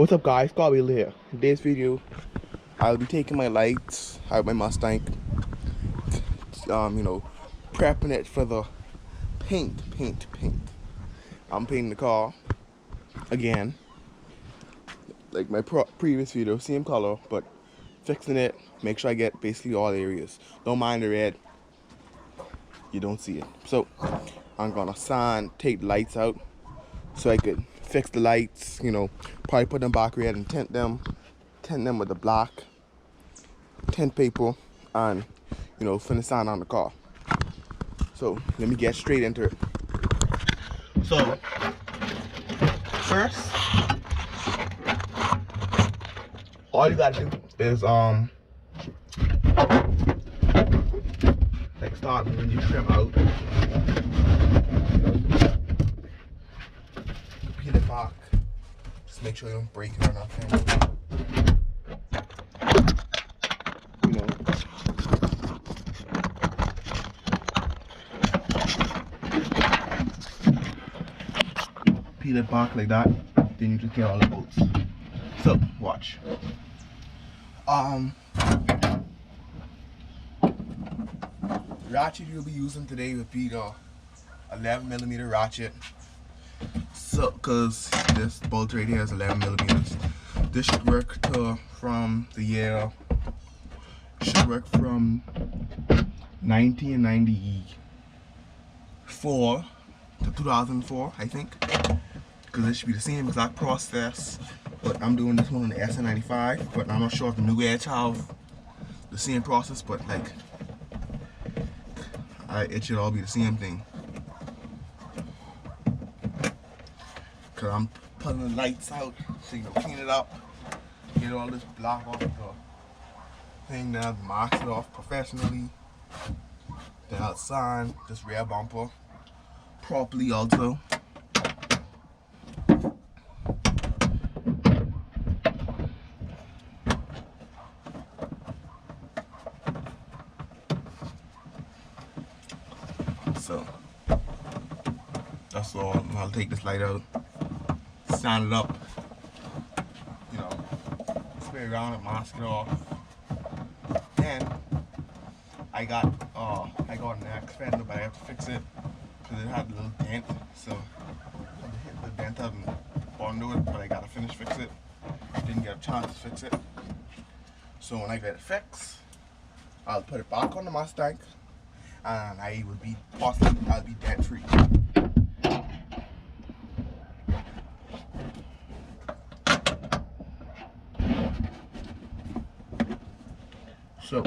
What's up, guys? Carl here. In today's video, I'll be taking my lights out of my Mustang, prepping it for the paint. I'm painting the car again, like my previous video, same color, but fixing it. Make sure I get basically all areas. Don't mind the red, you don't see it. So I'm gonna take the lights out so I could fix the lights, probably put them back red and tint them with the black tint paper, and finish sign on the car. So let me get straight into it. So first, all you gotta do is like start when you trim out, peel it back. Just make sure you don't break it or nothing. Peel it back like that, then you just get all the bolts. So watch. Ratchet you'll be using today would be the 11mm ratchet. So, cause this bolt right here is 11mm. This should work from 1994 to 2004, I think. Cause it should be the same exact process, but I'm doing this one on the SN95. But I'm not sure if the new Edge have the same process, but like it should all be the same thing. Cause I'm putting the lights out, so clean it up, get all this black off the thing, then mask it off professionally. Then I'll sign this rear bumper properly also. So that's all. I'll take this light out, sand it up, spray around it, mask it off. Then I got an axe fender, but I have to fix it because it had a little dent. So I had to hit the dent out and undo it, but I gotta fix it. Didn't get a chance to fix it. So when I get it fixed, I'll put it back on the Mustang, and I'll be debt free. So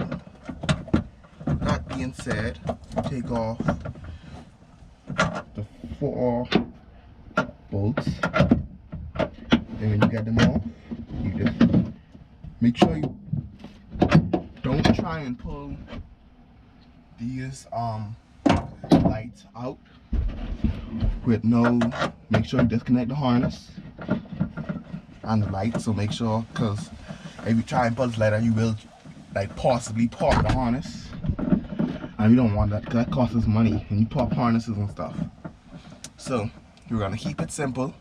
that being said, take off the 4 bolts, and when you get them off, you just make sure you don't try and pull these lights out with make sure you disconnect the harness and the light. So make sure, because if you try and pull this light out, you will possibly pop the harness, and we don't want that because that costs us money when you pop harnesses and stuff. So you're gonna keep it simple,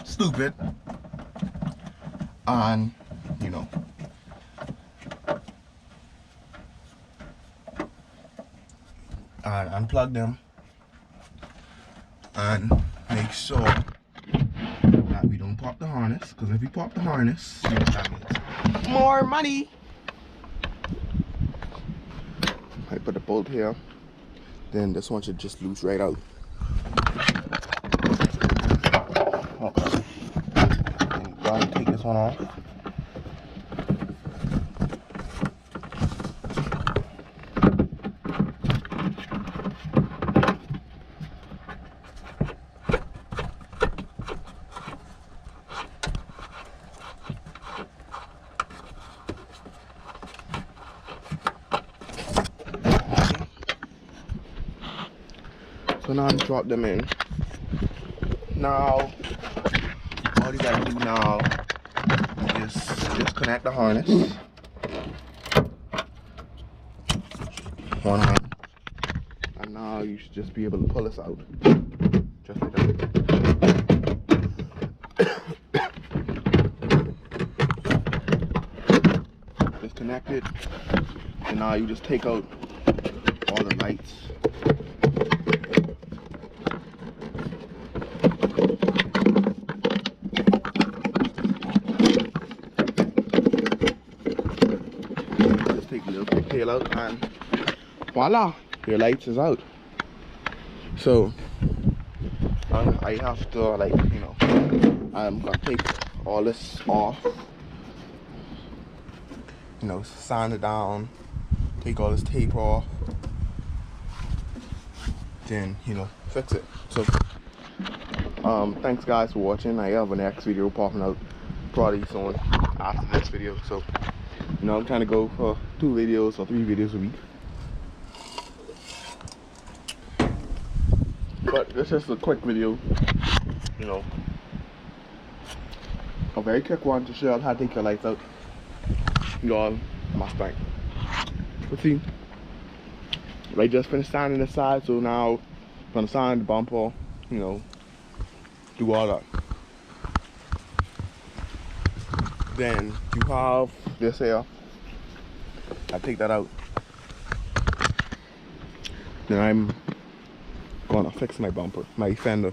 stupid, and and unplug them and make sure that we don't pop the harness, because if we pop the harness, that means more money. I put a bolt here, then this one should just loose right out. Okay. And go ahead and take this one off. So now I drop them in. Now, all you gotta do now is disconnect the harness. One hand. And now you should just be able to pull this out. Just like that. connected. And now you just take out all the lights. Just take a little pigtail out and voila, your lights is out. So I have to, like, you know, I'm gonna take all this off, you know, sand it down, take all this tape off, then, you know, fix it. So thanks guys for watching. I have a next video popping out probably soon after this video. So, you know, I'm trying to go for 2 videos or 3 videos a week. But this is a quick video, you know, a very quick one to show you how to take your lights out your Mustang. Let's see, I just finished sanding the side, so now I'm gonna sand the bumper, you know, do all that. Then you have this here, I take that out. Then I'm gonna fix my bumper, my fender.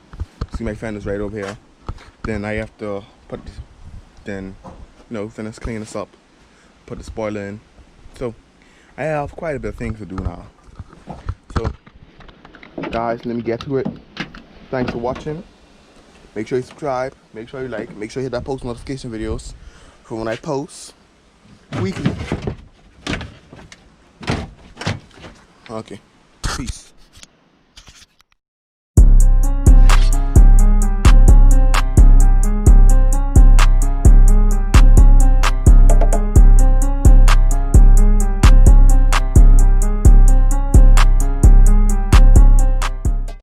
See, my fender's right over here. Then I have to put this, then, you know, finish cleaning this up, put the spoiler in. So I have quite a bit of things to do now. So guys, let me get to it. Thanks for watching. Make sure you subscribe, make sure you like, make sure you hit that post notification videos for when I post weekly. Okay, peace.